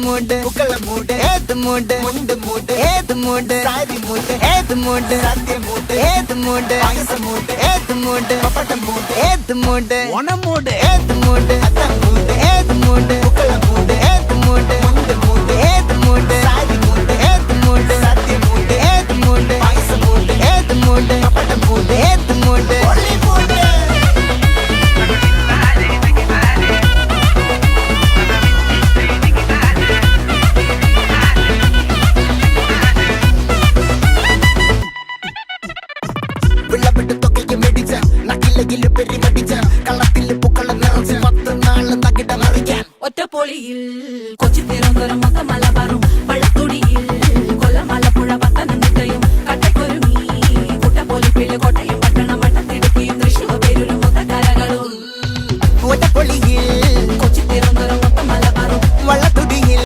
மூடு புக்கல மூடு ஏத்து மூடு முண்டு மூடு ஏத்து மூடு சாரி மூடு ஏத்து மூடு சத்திய மூடு ஏத்து மூடு பாயச மூடு ஏத்து மூடு பப்பட்ட மூடு ஏத்து மூடு ஒன மூடு ஏத்து மூடு அத்த மூடு ஏத்து மூடு புக்கல மூடு ஏத்து மூடு முண்டு மூடு ஏத்து மூடு சாரி மூடு ஏத்து மூடு சத்திய மூடு ஏத்து மூடு பாயச மூடு ஏத்து மூடு பப்பட்ட மூடு ஏத்து மூடு ஒளி மூடு വിളവിട്ട് തൊക്കയ്ക്ക് മെടിച്ച നക്കിലകില് പെരിമടിച്ച കളത്തില് പൂക്കള നിറച്ച് 10 നാള് നകിട മറിക്കാൻ ഒറ്റപ്പൊളിയിൽ കൊച്ചി തിരുവനന്തപുരം മൊത്തമല